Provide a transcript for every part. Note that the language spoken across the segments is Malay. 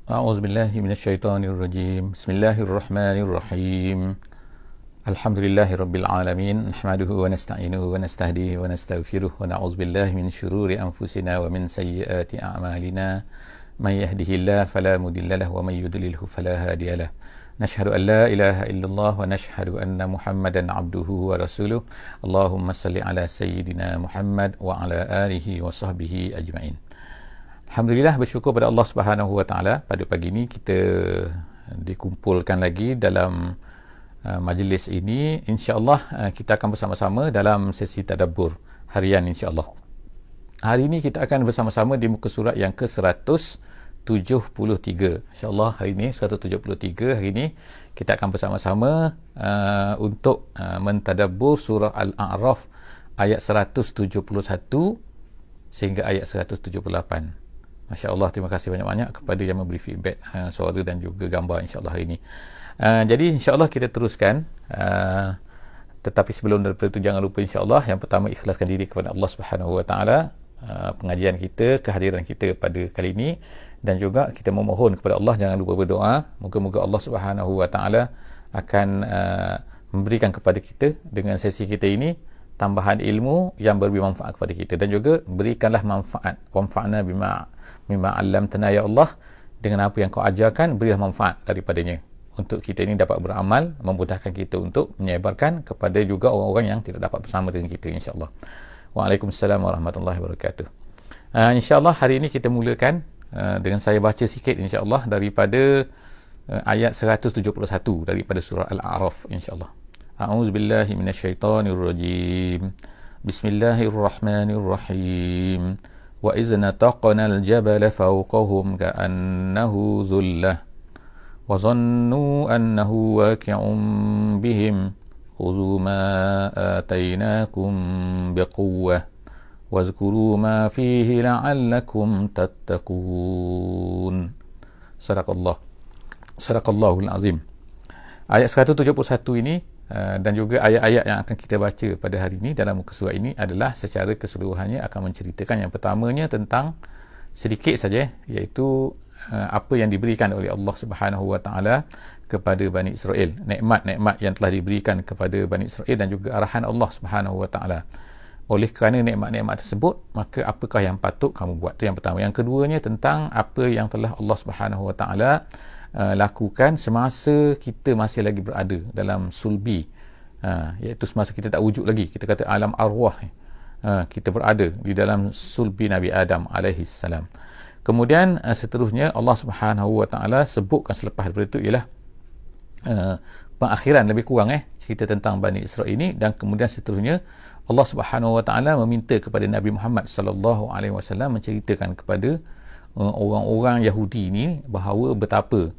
A'udzubillahi minasyaitonirrajim. Bismillahirrahmanirrahim. Alhamdulillahirabbil alamin. Nahmaduhu wa nasta'inuhu wa nastahdihi wa nastaghfiruh wa na'udzubillahi min syururi anfusina wa min sayyiati a'malina. May yahdihillahu fala mudhillalah wa may yudlilhu fala hadiyalah. Nashhadu an la ilaha illallah wa nashhadu anna Muhammadan abduhu wa rasuluh. Allahumma salli ala sayyidina Muhammad wa ala alihi wa sahbihi ajma'in. Alhamdulillah, bersyukur pada Allah Subhanahu Wa Taala, pada pagi ini kita dikumpulkan lagi dalam majlis ini. InsyaAllah kita akan bersama-sama dalam sesi tadabbur harian insyaAllah. Hari ini kita akan bersama-sama di muka surat yang ke-173. InsyaAllah hari ini 173. Hari ini kita akan bersama-sama untuk mentadabbur surah Al-A'raf ayat 171 sehingga ayat 178. Masya Allah, terima kasih banyak-banyak kepada yang memberi feedback suara dan juga gambar insyaAllah hari ini. Jadi insyaAllah kita teruskan, tetapi sebelum daripada itu jangan lupa insyaAllah yang pertama ikhlaskan diri kepada Allah Subhanahu Wa Taala, pengajian kita, kehadiran kita pada kali ini, dan juga kita memohon kepada Allah jangan lupa berdoa, moga-moga Allah Subhanahu Wa Taala akan memberikan kepada kita dengan sesi kita ini tambahan ilmu yang bermanfaat kepada kita, dan juga berikanlah manfaat, wanfa'na bima 'allamtana ya Allah, dengan apa yang kau ajarkan berilah manfaat daripadanya untuk kita ini dapat beramal, memudahkan kita untuk menyebarkan kepada juga orang-orang yang tidak dapat bersama dengan kita insya-Allah. Waalaikumsalam warahmatullahi wabarakatuh. Insya-Allah hari ini kita mulakan dengan saya baca sikit insya-Allah daripada ayat 171 daripada surah Al-A'raf insya-Allah. A'udzubillahi minasyaitonirrajim. Bismillahirrahmanirrahim. Wa iz nataqnal jabala fawqahum ka'annahu dhullah wa dhannu annahu waqi'un bihim khudhu ma atainakum biquwwah wazkuru ma fihi la'allakum tattaqun. Sadaqallahul azim. Ayat 171 ini dan juga ayat-ayat yang akan kita baca pada hari ini dalam muka surat ini adalah secara keseluruhannya akan menceritakan yang pertamanya tentang sedikit saja, iaitu apa yang diberikan oleh Allah Subhanahu Wa Taala kepada Bani Israel, nikmat-nikmat yang telah diberikan kepada Bani Israel dan juga arahan Allah Subhanahu Wa Taala. Oleh kerana nikmat-nikmat tersebut, maka apakah yang patut kamu buat? Itu yang pertama. Yang keduanya tentang apa yang telah Allah Subhanahu Wa Taala lakukan semasa kita masih lagi berada dalam sulbi, iaitu semasa kita tak wujud lagi, kita kata alam arwah, kita berada di dalam sulbi Nabi Adam alaihi salam. Kemudian seterusnya Allah Subhanahu Wa Taala sebutkan selepas daripada itu ialah pengakhiran lebih kurang cerita tentang Bani Israel ini, dan kemudian seterusnya Allah Subhanahu Wa Taala meminta kepada Nabi Muhammad sallallahu alaihi wasallam menceritakan kepada orang-orang Yahudi ini bahawa betapa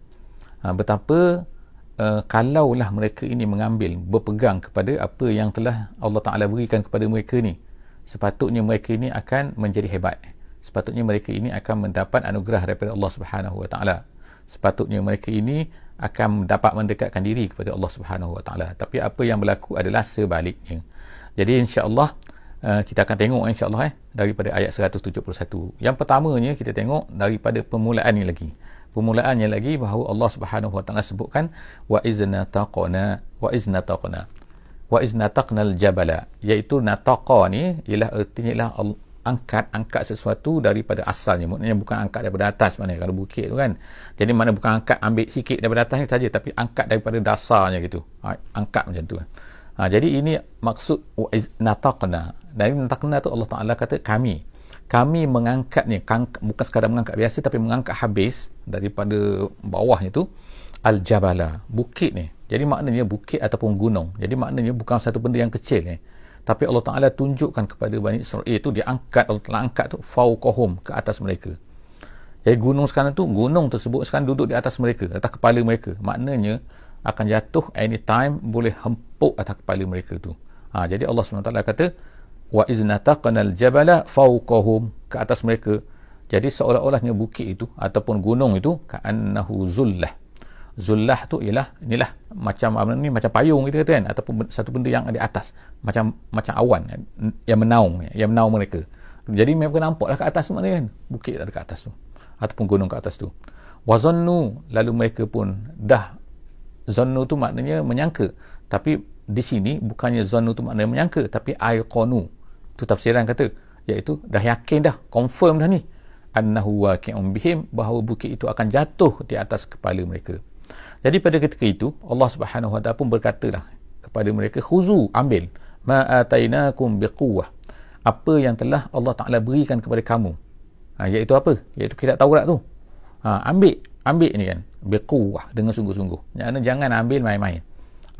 kalaulah mereka ini mengambil, berpegang kepada apa yang telah Allah Ta'ala berikan kepada mereka ni, sepatutnya mereka ini akan menjadi hebat, sepatutnya mereka ini akan mendapat anugerah daripada Allah Subhanahu Wa Ta'ala, sepatutnya mereka ini akan dapat mendekatkan diri kepada Allah Subhanahu Wa Ta'ala. Tapi apa yang berlaku adalah sebaliknya. Jadi insya-Allah kita akan tengok insya-Allah daripada ayat 171. Yang pertamanya kita tengok daripada permulaannya lagi bahawa Allah Subhanahu Wa Taala sebutkan wa izna taqnal jabala, iaitu nataqa ni ialah artinya ialah angkat sesuatu daripada asalnya, maknanya bukan angkat daripada atas, mana kalau bukit tu kan, jadi mana bukan angkat ambil sikit daripada atasnya saja, tapi angkat daripada dasarnya gitu, angkat macam tu kan. Jadi ini maksud wa izna taqna. Dari nataqna tu Allah Ta'ala kata kami mengangkatnya, bukan sekadar mengangkat biasa, tapi mengangkat habis daripada bawahnya tu al-jabala, bukit ni. Jadi maknanya bukit ataupun gunung, jadi maknanya bukan satu benda yang kecil ni, tapi Allah Ta'ala tunjukkan kepada Bani Israel itu diangkat, Allah Ta'ala angkat tu fauqahum, ke atas mereka. Jadi gunung tersebut sekarang duduk di atas mereka, atas kepala mereka, maknanya akan jatuh anytime, boleh hempuk atas kepala mereka tu. Jadi Allah SWT kata wa izna taqnal jabala fawqahum, ke atas mereka. Jadi seolah-olahnya bukit itu ataupun gunung itu ka'annahu zullah. Zullah tu ialah inilah macam apa ni, macam payung kita kata kan, ataupun satu benda yang di atas, macam awan yang menaung mereka. Jadi mereka nampaklah ke atas mana kan, bukit ada ke atas tu ataupun gunung ke atas tu. Wazannu, lalu mereka pun dah, zannu tu maknanya menyangka, tapi di sini bukannya zannu tu maknanya menyangka, tapi aiqanu, tu tafsiran kata, iaitu dah yakin dah, confirm dah ni, annahu waqi'un bihim, bahawa bukit itu akan jatuh di atas kepala mereka. Jadi pada ketika itu Allah Subhanahu wa taala pun berkatalah kepada mereka, khuzu, ambil, ma atainakum biquwwah, apa yang telah Allah Taala berikan kepada kamu, iaitu apa? Iaitu kitab Taurat tu. Ambil ni kan, biquwwah, dengan sungguh-sungguh. Jangan ambil main-main.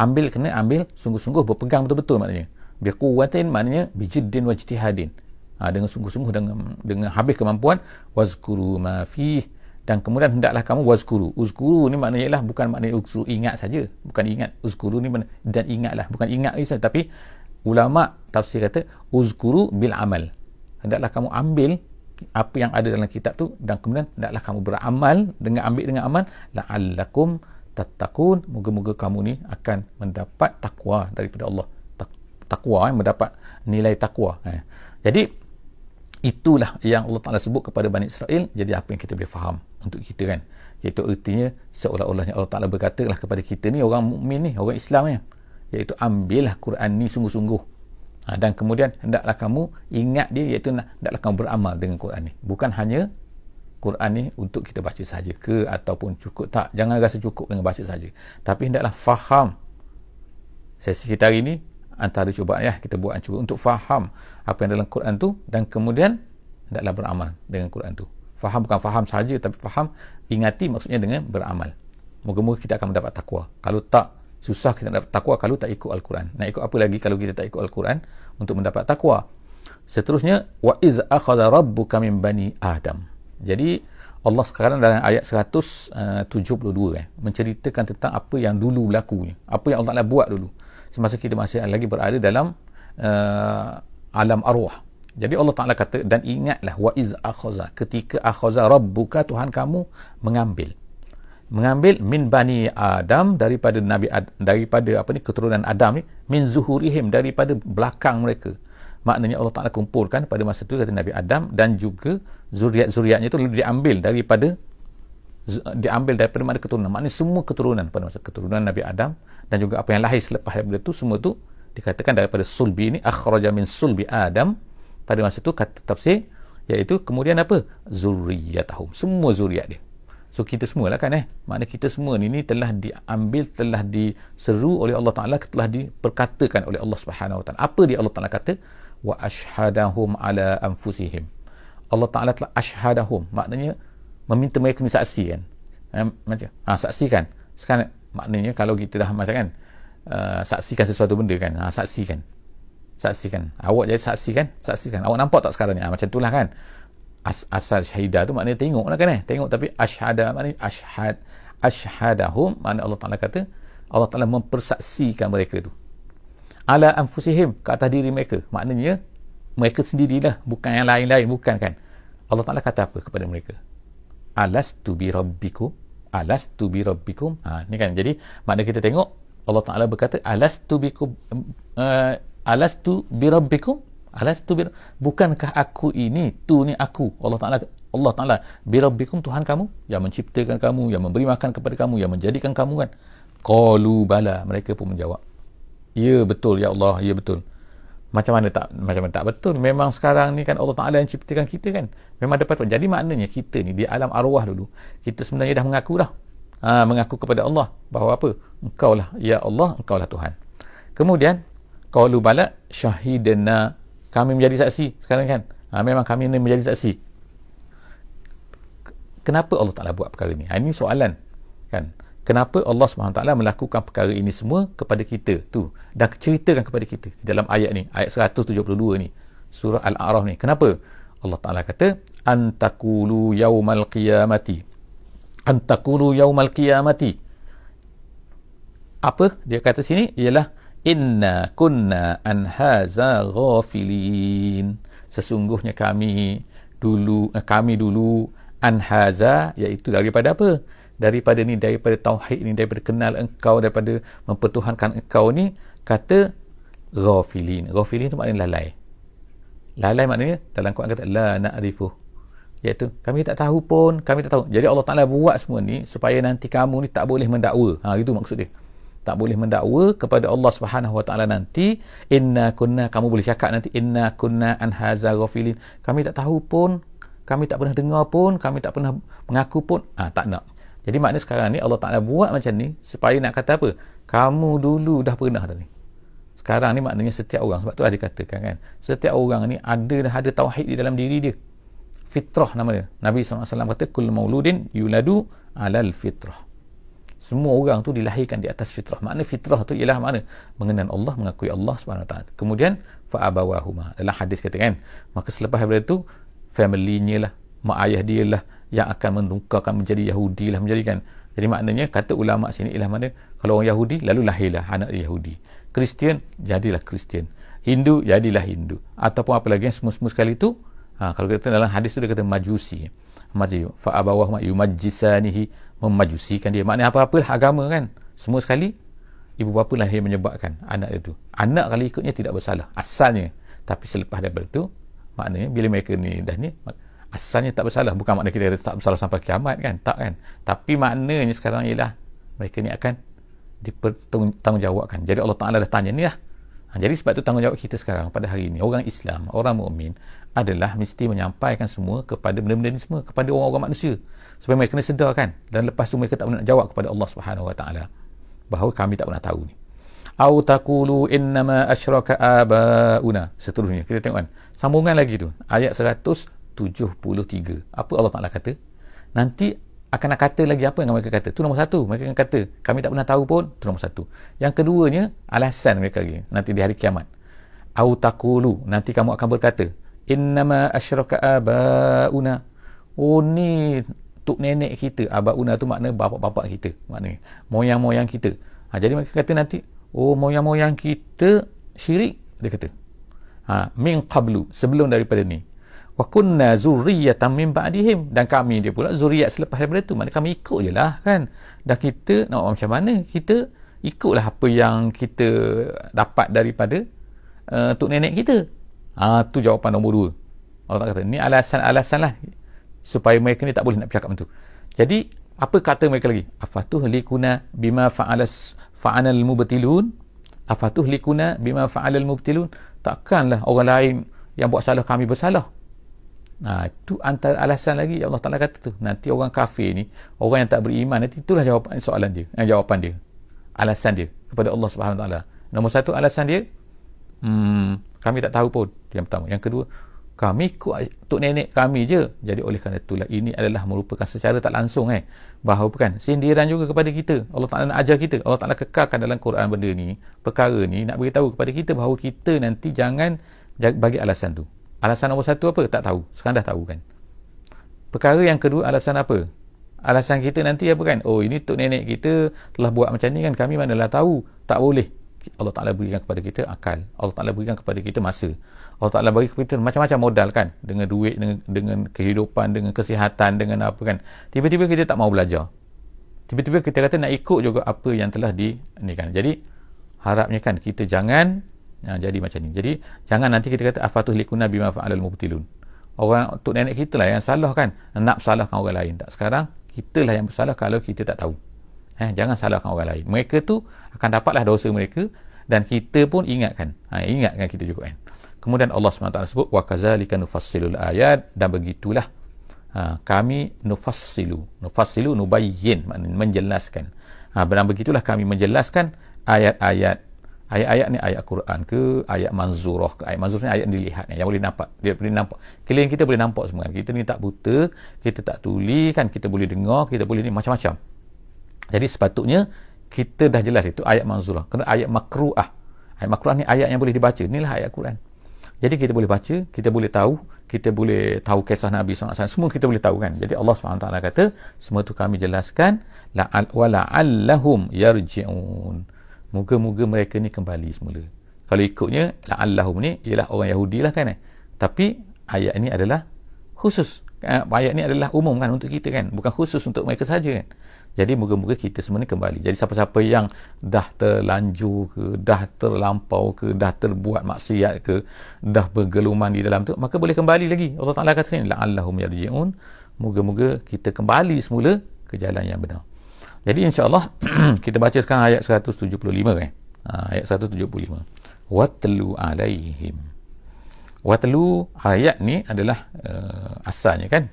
Ambil, kena ambil sungguh-sungguh, berpegang betul-betul maknanya. Biquwwatin maknanya bijiddin wajtihadin. Dengan sungguh-sungguh, dengan habis kemampuan. Wazkuru ma fih, dan kemudian hendaklah kamu wazkuru. Uzkuru ni maknanya ialah bukan maknanya uzkuru ingat saja, bukan ingat. Uzkuru ni dan ingatlah, bukan ingat saja, tapi ulama tafsir kata uzkuru bil amal. Hendaklah kamu ambil apa yang ada dalam kitab tu, dan kemudian hendaklah kamu beramal dengan amal, la'allakum tattaqun, moga-moga kamu ni akan mendapat takwa daripada Allah. Takwa, mendapat nilai takwa. Jadi itulah yang Allah Ta'ala sebut kepada Bani Israel. Jadi apa yang kita boleh faham untuk kita kan, iaitu artinya seolah-olahnya Allah Ta'ala berkatalah kepada kita ni, orang mukmin ni, orang Islam ni, iaitu ambillah Quran ni sungguh-sungguh, dan kemudian hendaklah kamu ingat dia, iaitu hendaklah kamu beramal dengan Quran ni. Bukan hanya Quran ni untuk kita baca saja ke, ataupun cukup, tak, jangan rasa cukup dengan baca saja, tapi hendaklah faham. Sesi kita hari ni antara cubaan kita buat cuba untuk faham apa yang dalam Quran tu, dan kemudian hendaklah beramal dengan Quran tu. Faham bukan faham saja, tapi faham, ingati, maksudnya dengan beramal. Moga-moga kita akan mendapat takwa. Kalau tak, susah kita dapat takwa kalau tak ikut Al-Quran. Nak ikut apa lagi kalau kita tak ikut Al-Quran untuk mendapat takwa? Seterusnya, wa iz akhadha rabbuka min bani Adam. Jadi Allah sekarang dalam ayat 172 menceritakan tentang apa yang dulu berlaku, apa yang Allah Ta'ala buat dulu semasa kita masih lagi berada dalam alam arwah. Jadi Allah Ta'ala kata, dan ingatlah, wa iz akhadha, ketika akhadha rabbuka, Tuhan kamu mengambil min bani Adam, daripada daripada keturunan Adam ni, min zuhurihim, daripada belakang mereka. Maknanya Allah Ta'ala kumpulkan pada masa itu, kata Nabi Adam, dan juga zuriat-zuriatnya itu diambil daripada mana keturunan. Maknanya semua keturunan pada masa keturunan Nabi Adam, dan juga apa yang lahir selepas daripada itu, semua itu dikatakan daripada sulbi ini, akhraja min sulbi Adam. Pada masa itu kata tafsir, iaitu kemudian apa? Zurriyatahum, semua zuriat dia. So kita semua lah kan, maknanya kita semua ni telah diambil, telah diseru oleh Allah Ta'ala, telah diperkatakan oleh Allah Subhanahu Wa Ta'ala. Apa dia Allah Ta'ala kata? Wa ashhadahum ala anfusihim. Allah Ta'ala telah ashhadahum, maknanya meminta mereka ni saksikan. Macam saksikan. Sekarang maknanya kalau kita dah macam kan, saksikan sesuatu benda kan, saksikan. Awak jadi saksikan. Awak nampak tak sekarang ni? Macam itulah kan. Asal syahidah tu maknanya tengok lah kan, tengok. Tapi ashhada maknanya ashhadahum, maknanya Allah Ta'ala kata, Allah Ta'ala mempersaksikan mereka tu ala anfusihim, ke atas diri mereka. Maknanya mereka sendirilah, bukan yang lain-lain, bukan kan. Allah Ta'ala kata apa kepada mereka? Alastu bi rabbikum. Ni kan, jadi makna kita tengok Allah Ta'ala berkata alastu bi rabbikum, bukankah aku ini, tu ni aku, Allah Ta'ala bi rabbikum, Tuhan kamu yang menciptakan kamu, yang memberi makan kepada kamu, yang menjadikan kamu kan. Qalu bala, mereka pun menjawab, ya betul ya Allah, ya betul. Macam mana tak betul? Memang sekarang ni kan Allah Ta'ala yang ciptakan kita kan, memang dapat. Jadi maknanya kita ni di alam arwah dulu, kita sebenarnya dah mengaku dah, mengaku kepada Allah bahawa apa? Engkaulah ya Allah, engkaulah Tuhan. Kemudian qalu bala syahidna, kami menjadi saksi sekarang kan. Memang kami ni menjadi saksi. Kenapa Allah Ta'ala buat perkara ni? Ini soalan kan. Kenapa Allah SWT melakukan perkara ini semua kepada kita tu, dan ceritakan kepada kita dalam ayat ni, ayat 172 ni, surah Al-A'raf ni. Kenapa? Allah Ta'ala kata antakulu yaumal qiyamati. Apa dia kata sini? Ialah inna kunna an haza ghafilin, sesungguhnya kami dulu an haza, iaitu daripada apa? Daripada tauhid ni, daripada kenal engkau, daripada mempertuhankan engkau ni, kata ghafilin tu maknanya lalai maknanya dalam Quran kata la na'rifu, Iaitu kami tak tahu pun, kami tak tahu. Jadi Allah Ta'ala buat semua ni supaya nanti kamu ni tak boleh mendakwa. Itu maksud dia. Tak boleh mendakwa kepada Allah Subhanahu Wa Ta'ala nanti. Inna kunna, kamu boleh cakap nanti, inna kunna an haza ghafilin. Kami tak tahu pun, kami tak pernah dengar pun, kami tak pernah mengaku pun. Tak nak. Jadi maknanya sekarang ni Allah Ta'ala buat macam ni supaya nak kata apa? Kamu dulu dah pernah dah ni. Sekarang ni maknanya setiap orang, sebab tu lah dikatakan kan, setiap orang ni ada tauhid di dalam diri dia. Fitrah nama dia. Nabi SAW kata kul mauludin yuladu alal fitrah. Semua orang tu dilahirkan di atas fitrah. Makna fitrah tu ialah mana? Mengenal Allah, mengakui Allah SWT. Kemudian fa'abawahuma. Dalam hadis kata kan, maka selepas daripada tu family-nya lah, mak ayah dia lah yang akan menukarkan menjadi Yahudi lah, menjadikan. Jadi maknanya kata ulama sini ialah mana? Kalau orang Yahudi lalu lahirlah anak dia Yahudi. Kristian jadilah Kristian. Hindu jadilah Hindu. Ataupun apa lagi yang semua-semua sekali tu, kalau kita dalam hadis tu dia kata majusi. Fa abawahuma yumajjisanihi, memajusikan dia. Maknanya apa-apa lah agama kan. Semua sekali ibu bapa lah yang menyebabkan anak itu. Anak kali ikutnya tidak bersalah asalnya. Tapi selepas daripada itu, maknanya bila mereka ni dah ni asalnya tak bersalah. Bukan makna kita tak bersalah sampai kiamat kan. Tak kan. Tapi maknanya sekarang ialah mereka ni akan dipertanggungjawabkan. Jadi Allah Ta'ala dah tanya ni lah. Jadi sebab tu tanggungjawab kita sekarang pada hari ini, orang Islam, orang mukmin adalah mesti menyampaikan semua kepada benda-benda ni semua kepada orang-orang manusia supaya mereka kena sedar kan. Dan lepas tu mereka tak pernah nak jawab kepada Allah Subhanahu Wa Ta'ala bahawa kami tak pernah tahu ni. Au taqulu innama asyraka abauna. Seterusnya kita tengok kan, sambungan lagi tu ayat 173. Apa Allah Ta'ala kata? Nanti akan nak kata lagi apa yang mereka kata. Tu nombor satu, mereka akan kata kami tak pernah tahu pun. Tu nombor satu. Yang keduanya alasan mereka lagi nanti di hari kiamat. Au taqulu, nanti kamu akan berkata innama asyraka abauna. Oh ni tok nenek kita. Abauna tu makna bapa-bapa kita, maknanya moyang-moyang kita. Jadi mereka kata nanti, oh moyang-moyang kita syirik, dia kata. Min qablu, sebelum daripada ni. Wa kunna zurriyatan min ba'dihim, dan kami dia pula zuriat selepas daripada tu. Maknanya kami ikut je lah kan. Dan kita nak macam mana, kita ikutlah apa yang kita dapat daripada tok nenek kita. Tu jawapan nombor 2. Allah kata ni alasan-alasan lah supaya mereka ni tak boleh nak bercakap macam tu. Jadi apa kata mereka lagi? Afatuhlikuna bima fa'alal mubtilun. Afatuhlikuna bima fa'alal mubtilun. Takkanlah orang lain yang buat salah kami bersalah. Itu antara alasan lagi Allah Ta'ala kata tu. Nanti orang kafir ni, orang yang tak beriman, nanti itulah jawapan soalan dia, jawapan dia, alasan dia kepada Allah Subhanahu Wa Ta'ala. Nombor satu alasan dia, kami tak tahu pun. Yang pertama. Yang kedua, kami ikut tok nenek kami je. Jadi oleh kerana itulah ini adalah merupakan secara tak langsung bahawa bukan sindiran juga kepada kita. Allah Ta'ala nak ajar kita. Allah Ta'ala kekalkan dalam Quran benda ni, perkara ni nak beritahu kepada kita bahawa kita nanti jangan bagi alasan tu. Alasan nombor satu apa? Tak tahu. Sekarang dah tahu kan. Perkara yang kedua, alasan apa? Alasan kita nanti apa kan? Oh ini tok nenek kita telah buat macam ni kan, kami manalah tahu. Tak boleh. Allah Ta'ala berikan kepada kita akal. Allah Ta'ala berikan kepada kita masa. Allah Ta'ala bagi kepada kita macam-macam modal kan. Dengan duit, dengan kehidupan, dengan kesihatan, dengan apa kan. Tiba-tiba kita tak mau belajar. Tiba-tiba kita kata nak ikut juga apa yang telah ni kan. Jadi harapnya kan kita jangan jadi macam ni. Jadi jangan nanti kita kata afatuhlikuna bima fa'alal mubtilun. Orang tok nenek kita lah yang salah kan. Nak salahkan orang lain. Tak, sekarang kita lah yang bersalah kalau kita tak tahu. Jangan salahkan orang lain. Mereka tu akan dapatlah dosa mereka, dan kita pun ingatkan. Ingatkan kita juga kan. Kemudian Allah SWT sebut wa kadzalika nufassilul ayat, dan begitulah kami nufassilu nubayyin, maknanya menjelaskan. Dan begitulah kami menjelaskan ayat-ayat. Ayat-ayat ni ayat Quran ke, ayat manzurah ke. Ayat manzurah ni ayat yang dilihat, yang boleh nampak. Dia boleh nampak. Keliling kita boleh nampak semua kan. Kita ni tak buta, kita tak tuli kan, kita boleh dengar, kita boleh ni macam-macam. Jadi sepatutnya kita dah jelas itu ayat manzurah. Kerana ayat makru'ah. Ayat makru'ah ni ayat yang boleh dibaca. Inilah ayat Quran. Jadi kita boleh baca, kita boleh tahu kisah Nabi SAW. Semua kita boleh tahu kan. Jadi Allah SWT kata, semua tu kami jelaskan. Wala'allahum yarji'un. Moga-moga mereka ni kembali semula. Kalau ikutnya, la'allahum ni ialah orang Yahudi lah kan. Tapi ayat ini adalah khusus ayat ni adalah umum kan untuk kita kan, bukan khusus untuk mereka saja kan. Jadi moga-moga kita semua ni kembali. Jadi siapa-siapa yang dah terlanjur ke, dah terlampau ke, dah terbuat maksiat ke, dah bergeluman di dalam tu, maka boleh kembali lagi. Allah Ta'ala kata sini, la'allahum yarji'un. Moga-moga kita kembali semula ke jalan yang benar. Jadi insya-Allah kita baca sekarang ayat 175 kan. Ayat 175. Watlu alaihim. Watlu, ayat ni adalah asalnya kan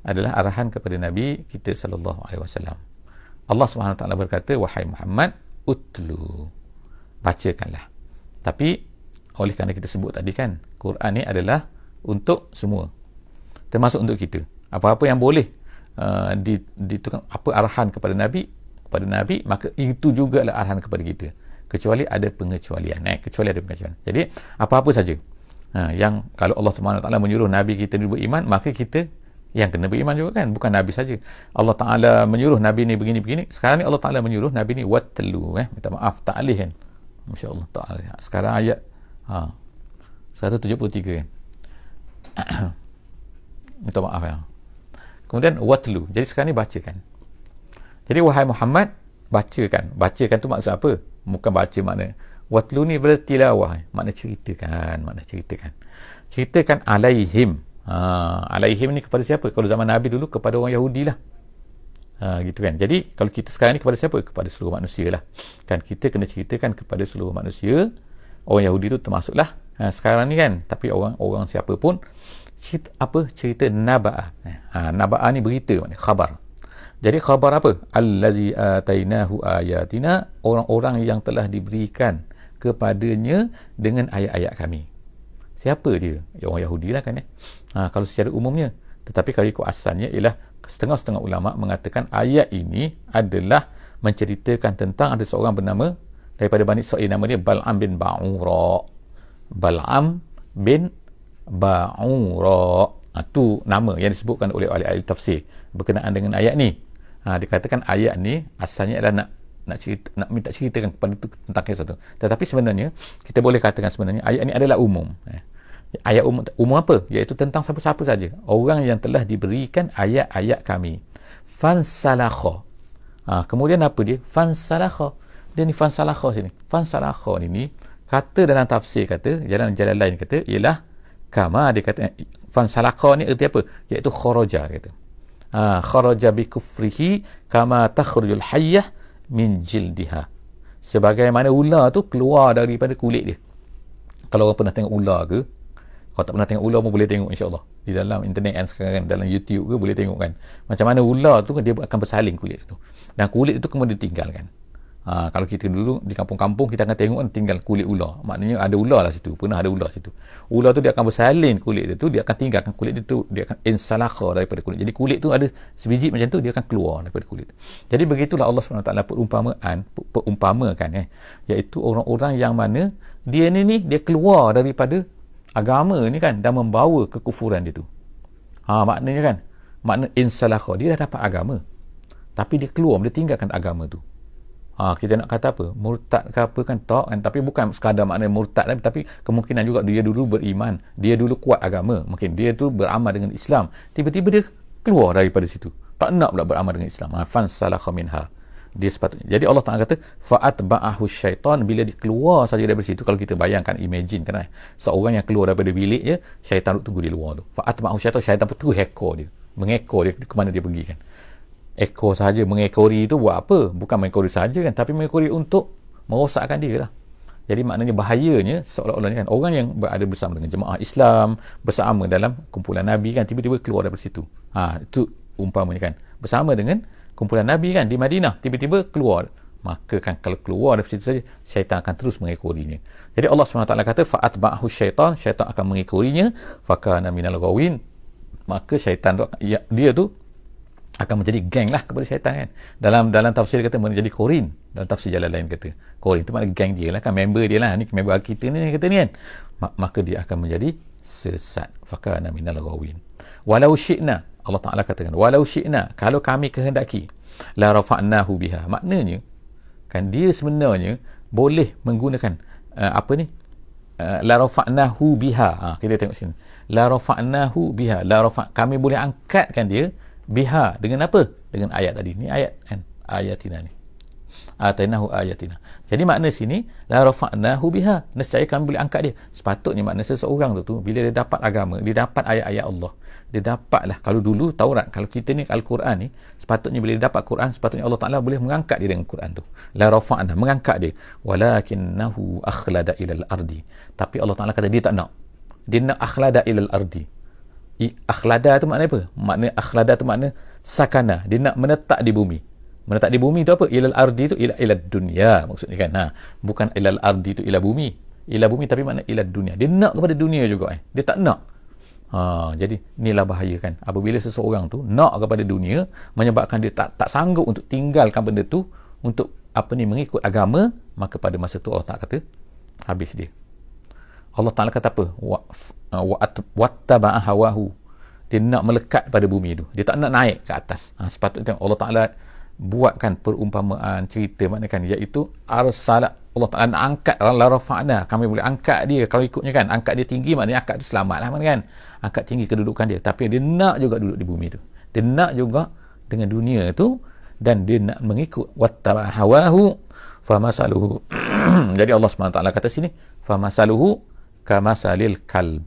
adalah arahan kepada Nabi kita sallallahu alaihi wasallam. Allah Subhanahu Wa Taala berkata, wahai Muhammad, utlu, bacakanlah. Tapi oleh kerana kita sebut tadi kan, Quran ni adalah untuk semua, termasuk untuk kita. Apa-apa yang boleh apa arahan kepada Nabi, maka itu juga adalah arahan kepada kita, kecuali ada pengecualian. Jadi apa-apa saja yang kalau Allah Subhanahu Wa Taala menyuruh Nabi kita beriman, maka kita yang kena beriman juga kan, bukan Nabi saja. Allah Ta'ala menyuruh Nabi ni begini-begini. Sekarang ni Allah Ta'ala menyuruh Nabi ni watlu, minta maaf, ta'alih kan. Masya Allah Ta'ala. Sekarang ayat 173 kan. Minta maaf ya. Kemudian watlu, jadi sekarang ni bacakan. Jadi wahai Muhammad, bacakan. Bacakan tu maksud apa? Bukan baca makna watlu ni bertilawah, makna ceritakan. Ceritakan alaihim. Alaihim ni kepada siapa? Kalau zaman Nabi dulu kepada orang Yahudi lah. Gitu kan. Jadi kalau kita sekarang ni kepada siapa? Kepada seluruh manusia lah. Kan kita kena ceritakan kepada seluruh manusia. Orang Yahudi tu termasuklah sekarang ni kan. Tapi orang siapa pun cerita naba'ah. Naba'ah ni berita, maknanya khabar. Jadi khabar apa? Allazi atainahu ayatina, orang-orang yang telah diberikan kepadanya dengan ayat-ayat kami. Siapa dia? Ya, orang Yahudi lah kan. Kalau secara umumnya. Tetapi kalau ikut asalnya ialah setengah-setengah ulama mengatakan ayat ini adalah menceritakan tentang ada seorang bernama daripada Bani Israel, nama dia Bal'am bin Ba'ura. Bal'am bin Ba'ura. Itu nama yang disebutkan oleh ahli tafsir berkenaan dengan ayat ni. Dikatakan ayat ni asalnya adalah nak minta ceritakan kepada itu tentang kisah tu. Tetapi sebenarnya kita boleh katakan sebenarnya ayat ni adalah umum. Ayat umum apa? Iaitu tentang siapa-siapa saja, orang yang telah diberikan ayat-ayat kami. Fansalakha. Kemudian apa dia? Fansalakha. Dia ni fansalakha sini. Fansalakha ni kata dalam tafsir kata, jalan lain kata ialah kama, dia kata fansalakha ni erti apa? Iaitu kharaja kata. Kharaja bi kufrihi kama takhrujul hayyah min jildiha. Sebagaimana ular tu keluar daripada kulit dia. Kalau orang pernah tengok ular ke, kalau tak pernah tengok ular pun boleh tengok insya-Allah. Di dalam internet kan sekarang kan, dalam YouTube ke boleh tengok kan. Macam mana ular tu kan dia akan bersalin kulit tu. Dan kulit itu kemudian ditinggalkan. Kalau kita dulu di kampung-kampung kita akan tengok kan tinggal kulit ular. Maknanya ada ular lah situ, pernah ada ular situ. Ular tu dia akan bersalin kulit dia tu, dia akan tinggalkan kulit dia tu, dia akan insalakha daripada kulit. Jadi kulit tu ada sebiji macam tu, dia akan keluar daripada kulit. Jadi begitulah Allah SWT perumpamakan iaitu orang-orang yang mana dia ni dia keluar daripada agama ni kan dan membawa kekufuran dia tu. Maknanya kan, makna insalakha, dia dah dapat agama tapi dia keluar, dia tinggalkan agama tu. Kita nak kata apa? Murtad ke apa kan tak kan, tapi bukan sekadar makna murtad tapi kemungkinan juga dia dulu beriman, dia dulu kuat agama, mungkin dia tu beramal dengan Islam, tiba-tiba dia keluar daripada situ, tak nak pula beramal dengan Islam. Fansalakha minha, dia sepatutnya. Jadi Allah Ta'ala kata fa'atba'ahu syaitan, bila dia keluar saja daripada situ. Kalau kita bayangkan, imagine kan, seorang yang keluar daripada bilik je, syaitan tunggu di luar tu. Fa'atba'ahu syaitan pun terus ekor dia, mengekor dia ke mana dia pergi kan. Ekor saja, mengekori itu buat apa? Bukan mengekori saja kan, tapi mengekori untuk merosakkan dia lah. Jadi maknanya bahayanya seolah-olahnya kan, orang yang berada bersama dengan jemaah Islam, bersama dalam kumpulan Nabi kan, tiba-tiba keluar daripada situ. Itu umpamanya kan, bersama dengan kumpulan Nabi kan di Madinah, tiba-tiba keluar. Maka kan kalau keluar daripada situ saja, syaitan akan terus mengekorinya. Jadi Allah SWT kata fa'atba'ahu syaitan, syaitan akan mengekorinya, fakana minal ghawin, maka syaitan tu, dia tu akan menjadi geng lah kepada syaitan kan. Dalam tafsir kata menjadi korin, dalam tafsir jalan lain kata korin itu maknanya geng dia lah kan, member dia lah, ni member kita ni kata ni kan. Maka dia akan menjadi sesat. Fakana minal ghawin. Walau syi'na, Allah Ta'ala katakan walau syi'na, kalau kami kehendaki, la rafa'nahu biha, maknanya kan dia sebenarnya boleh menggunakan la rafa'nahu biha. Kita tengok sini. La rafa'nahu biha. Kami boleh angkatkan dia biha dengan apa? Dengan ayat tadi. Ni ayat kan? Ayatina ni. Atainahu ayatina. Jadi makna sini la rafa'nahu biha. Nescaya kami boleh angkat dia. Sepatutnya makna seseorang tu bila dia dapat agama, dia dapat ayat-ayat Allah. Dia dapatlah, kalau dulu Taurat, kalau kita ni Al-Quran ni, sepatutnya bila dia dapat Quran, sepatutnya Allah Taala boleh mengangkat dia dengan Quran tu. La rafa'na, mengangkat dia. Walakinnahu akhlada ilal ardi. Tapi Allah Taala kata dia tak nak. Dia nak akhlada ilal ardi. Akhlada tu makna apa? Makna akhlada tu makna sakana. Dia nak menetap di bumi. Menetap di bumi tu apa? Ilal ardi tu ila dunia maksudnya kan. Bukan ilal ardi tu ila bumi. Ila bumi tapi makna ila dunia. Dia nak kepada dunia juga. Dia tak nak. Jadi inilah bahaya kan. Apabila seseorang tu nak kepada dunia, menyebabkan dia tak sanggup untuk tinggalkan benda tu untuk mengikut agama, maka pada masa tu Allah Ta'ala kata habis dia. Allah Ta'ala kata apa? Wattaba'a hawahu. Dia nak melekat pada bumi tu. Dia tak nak naik ke atas. Sepatutnya Allah Ta'ala buatkan perumpamaan cerita maknanya kan, iaitu arsala, Allah Ta'ala nak angkat, la rafa'na, kami boleh angkat dia. Kalau ikutnya kan, angkat dia tinggi maknanya angkat tu selamat lah kan, angkat tinggi kedudukan dia. Tapi dia nak juga duduk di bumi tu, dia nak juga dengan dunia tu, dan dia nak mengikut wattaba hawahu famasaluhu. Jadi Allah SWT kata sini famasaluhu kamasalil kalb.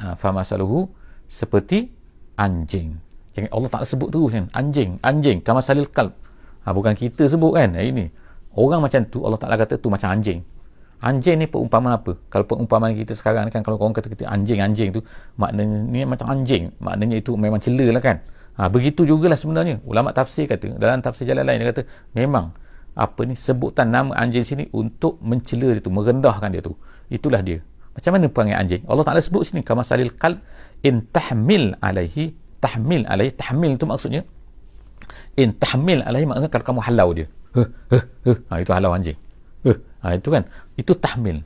Famasaluhu seperti anjing. Jangan Allah Ta'ala sebut terus kan, anjing kamasalil kalb. Bukan kita sebut kan. Ini orang macam tu Allah Ta'ala kata tu macam anjing. Anjing ni perumpamaan apa? Kalau perumpamaan kita sekarang kan, kalau orang kata kita anjing tu maknanya ni macam anjing, maknanya itu memang cela lah kan. Begitu jugalah sebenarnya ulama tafsir kata, dalam tafsir Jalalain dia kata memang sebutan nama anjing sini untuk mencela dia tu, merendahkan dia tu. Itulah dia. Macam mana perangai anjing? Allah Ta'ala sebut sini kamasalil qalb in tahmil alaihi. Tahmil tu maksudnya in tahmil alaihi maksudnya kalau kamu halau dia. Itu halau anjing. Itu kan, itu tahmil.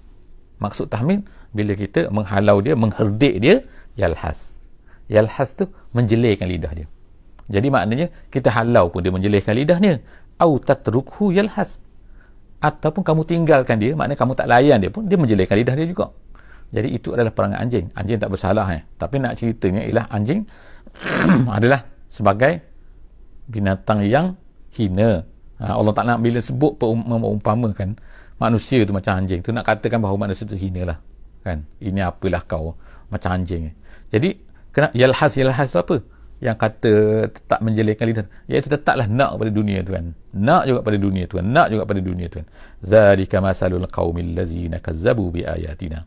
Maksud tahmil bila kita menghalau dia, mengherdik dia, yalhas tu menjelirkan lidah dia. Jadi maknanya kita halau pun dia menjelirkan lidahnya, au tatrukhu yalhas, ataupun kamu tinggalkan dia, maknanya kamu tak layan dia pun dia menjelirkan lidah dia juga. Jadi itu adalah perangai anjing. Anjing tak bersalah tapi nak ceritanya ialah anjing adalah sebagai binatang yang hina. Allah tak nak bila sebut mengumpamakan manusia tu macam anjing tu, nak katakan bahawa manusia tu hina lah kan. Ini apalah kau macam anjing. Jadi kena yalhas tu apa? Yang kata tetap menjelirkan lidah, iaitu tetaplah nak pada dunia tu kan, nak juga pada dunia tu kan, zalika masalul qaumil ladzina kazzabu bi ayatina.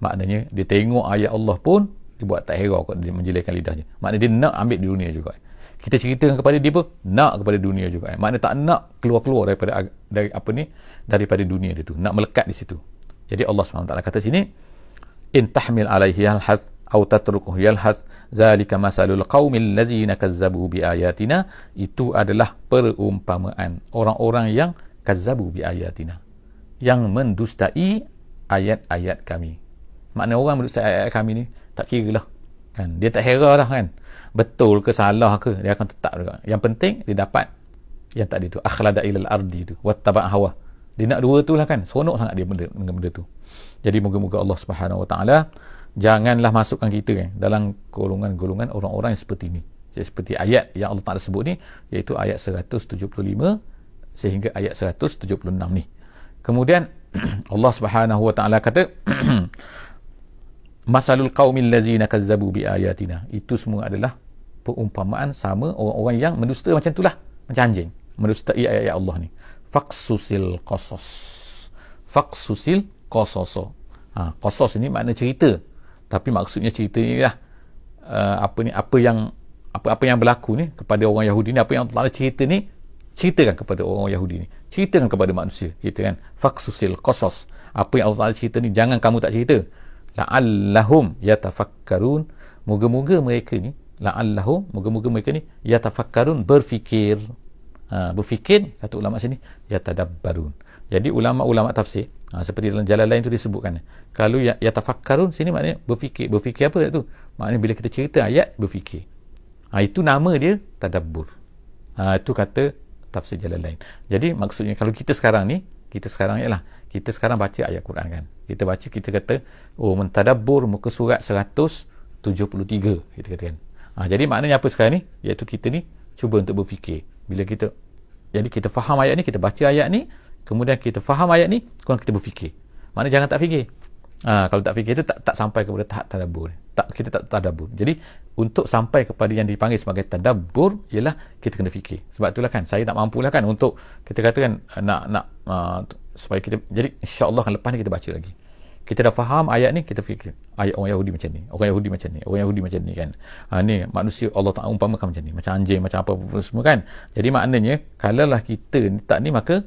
Maknanya dia tengok ayat Allah pun dia buat tak hera dia menjelirkan lidahnya. Maknanya dia nak ambil di dunia juga. Kita ceritakan kepada dia pun nak kepada dunia juga. Maknanya tak nak keluar daripada dunia dia tu, nak melekat di situ. Jadi Allah SWT kata sini in tahmil alaihi yalhas au tatrukuhu yalhas zalika masalul qaumil ladzina kazzabu bi ayatina. Itu adalah perumpamaan orang-orang yang kazzabu bi ayatina, yang mendustai ayat-ayat kami. Maknanya orang mendustai ayat-ayat kami ni tak kira lah kan, dia tak hera lah kan, betul ke salah ke, dia akan tetap juga. Yang penting dia dapat yang tadi tu, akhlada ilal ardi tu, wattaba' hawa. Dia nak dua tu lah kan, seronok sangat dia dengan benda tu. Jadi moga-moga Allah Subhanahu Wa Taala janganlah masukkan kita kan dalam golongan-golongan orang-orang yang seperti ni. Seperti ayat yang Allah Taala sebut ni, iaitu ayat 175 sehingga ayat 176 ni. Kemudian Allah Subhanahu Wa Taala kata masalul qaumil ladzina kazzabu bi ayatina. Itu semua adalah perumpamaan sama orang-orang yang mendusta macam itulah, macam anjing mendustai ayat-ayat Allah ni. Faqsusil qasas. Qasas ini makna cerita, tapi maksudnya cerita ni lah apa yang berlaku ni kepada orang Yahudi ni, apa yang Allah cerita ni, ceritakan kepada orang Yahudi ni, ceritakan kepada manusia kita kan. Faqsusil qasas, apa yang Allah cerita ni jangan kamu tak cerita. La'allahum yatafakkarun, moga-moga mereka ni yatafakkarun, berfikir. Berfikir, kata ulama sini yatadabbarun. Jadi ulama-ulama tafsir seperti dalam Jalalain tu disebutkan, kalau yatafakkarun sini maknanya berfikir. Berfikir apa tu? Maknanya bila kita cerita ayat berfikir. Itu nama dia tadabbur. Itu kata tafsir Jalalain. Jadi maksudnya kalau kita sekarang ni kita sekarang ialah kita sekarang baca ayat Quran kan. Kita baca, kita kata mentadabbur muka surat 173 kita kata kan. Jadi maknanya apa sekarang ni? Iaitu kita ni cuba untuk berfikir. Bila kita faham ayat ni, kita baca ayat ni, kemudian kita faham ayat ni, kemudian kita berfikir. Maknanya jangan tak fikir. Kalau tak fikir itu tak sampai kepada tahap tadabbur. Kita tak tadabbur. Jadi untuk sampai kepada yang dipanggil sebagai tadabbur ialah kita kena fikir. Sebab itulah kan saya tak mampulah kan untuk kita katakan supaya kita, jadi insya-Allah kan lepas ni kita baca lagi. Kita dah faham ayat ni, kita fikir ayat orang Yahudi macam ni, orang Yahudi macam ni, orang Yahudi macam ni kan. Ni manusia Allah Taala umpamakan macam ni, macam anjing, macam apa semua kan. Jadi maknanya kalaulah kita tak ni, maka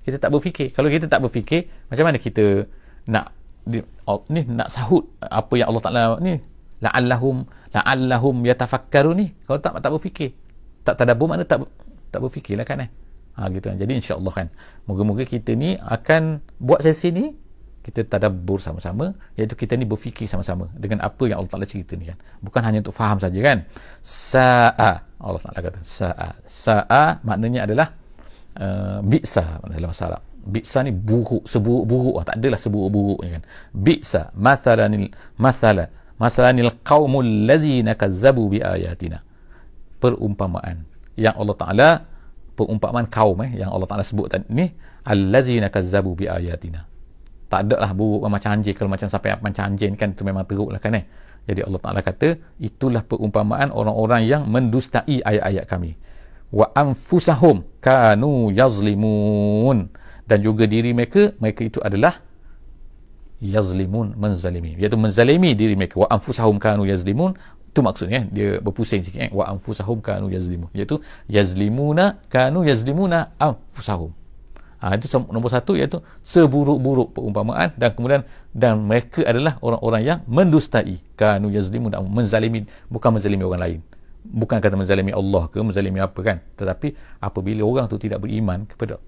kita tak berfikir. Kalau kita tak berfikir, macam mana kita nak nak sahut apa yang Allah Taala ni la'allahum yatafakkarun ni. Kalau tak berfikir, tak tadabbur, makna tak berfikirlah kan gitu kan. Jadi insya-Allah kan moga-moga kita ni akan buat sesi ni kita tadabbur sama-sama, iaitu kita ni berfikir sama-sama dengan apa yang Allah Taala cerita ni kan. Bukan hanya untuk faham saja kan. Allah Taala kata sa'a maknanya adalah bi'sa dalam bahasa Arab. Bi'sa ni buruk, seburuk-buruk. Tak adalah seburuk-buruk ni kan. Bi'sa masalanil qaumul ladzina kazzabu bi ayatina. Perumpamaan yang Allah Taala, perumpamaan kaum yang Allah Taala sebut tadi ni, allazina kazzabu bi ayatina. Tak ada lah buruk macam anjing. Kalau macam sampai macam anjing kan, itu memang teruk lah kan Jadi Allah Ta'ala kata itulah perumpamaan orang-orang yang mendustai ayat-ayat kami. Wa anfusahum kanu yazlimun, dan juga diri mereka itu adalah yazlimun, menzalimi, iaitu menzalimi diri mereka. Wa anfusahum kanu yazlimun, itu maksudnya dia berpusing sikit wa anfusahum kanu yazlimun, iaitu yazlimuna kanu yazlimuna anfusahum. Itu nombor satu, iaitu seburuk-buruk perumpamaan, dan kemudian dan mereka adalah orang-orang yang mendustai, kanu yazlimun, menzalimi, bukan menzalimi orang lain, bukan kata menzalimi Allah ke menzalimi apa kan, tetapi apabila orang tu tidak beriman kepada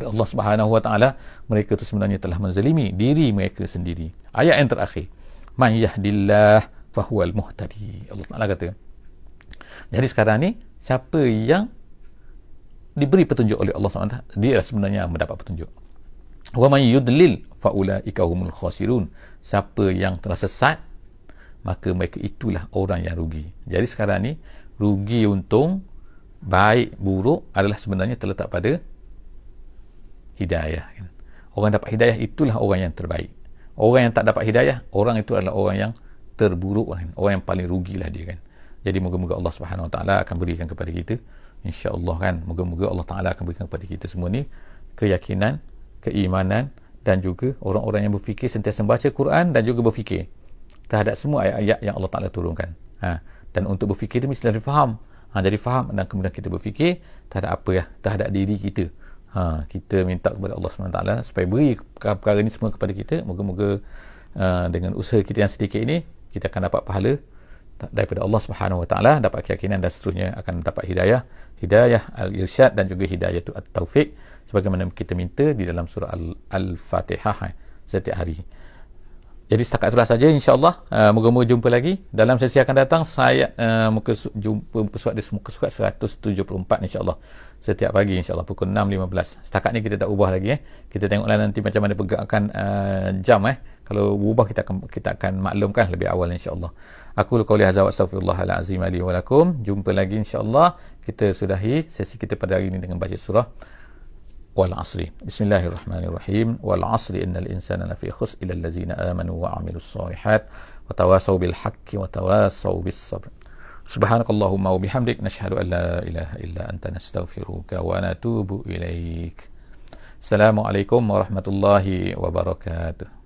Allah Subhanahu Wa Taala, mereka tu sebenarnya telah menzalimi diri mereka sendiri. Ayat yang terakhir, man yahdillah fahuwal muhtadi. Allah Taala kata, jadi sekarang ni siapa yang diberi petunjuk oleh Allah SWT, dia sebenarnya mendapat petunjuk. Wa man yudlil fa ulaika humul khasirun. Siapa yang telah sesat, maka mereka itulah orang yang rugi. Jadi sekarang ni rugi untung, baik buruk adalah sebenarnya terletak pada hidayah kan? Orang dapat hidayah itulah orang yang terbaik. Orang yang tak dapat hidayah, orang itu adalah orang yang terburuk kan? Orang yang paling rugilah dia kan. Jadi moga-moga Allah Subhanahu Wa Taala akan berikan kepada kita, insya-Allah kan, moga-moga Allah Taala akan berikan kepada kita semua ni keyakinan, keimanan, dan juga orang-orang yang berfikir, sentiasa membaca Quran dan juga berfikir terhadap semua ayat-ayat yang Allah Taala turunkan. Dan untuk berfikir itu mesti difaham. Jadi faham, dan kemudian kita berfikir terhadap apa terhadap diri kita. Kita minta kepada Allah SWT supaya beri perkara ini semua kepada kita. Moga-moga dengan usaha kita yang sedikit ini, kita akan dapat pahala daripada Allah Subhanahu Wa Taala, dapat keyakinan, dan seterusnya akan dapat hidayah al-irsyad, dan juga hidayah tu at-taufiq, sebagaimana kita minta di dalam surah Al-Fatihah setiap hari. Jadi setakat itulah saja, insya-Allah. Moga-moga jumpa lagi dalam sesi akan datang. Saya jumpa muka surat 174 insya-Allah setiap pagi, insya-Allah pukul 6.15. Setakat ni kita tak ubah lagi Kita tengoklah nanti macam mana pergerakan jam Kalau berubah kita akan maklumkan lebih awal, insya-Allah. Aku qauli hadza wa astaghfirullahal azim li wa lakum. Jumpa lagi insya-Allah. Kita sudahi sesi kita pada hari ini dengan baca surah wal asri. Bismillahirrahmanirrahim. Wal asri innal insana lafi khusr illa allazina amanu wa amilus solihat wa tawasaw bil haqqi wa tawasaw bis sabr. Subhanakallahumma wa bihamdik, nashhadu an la ilaha illa anta, nastaghfiruka wa natubu ilaik. Assalamualaikum warahmatullahi wabarakatuh.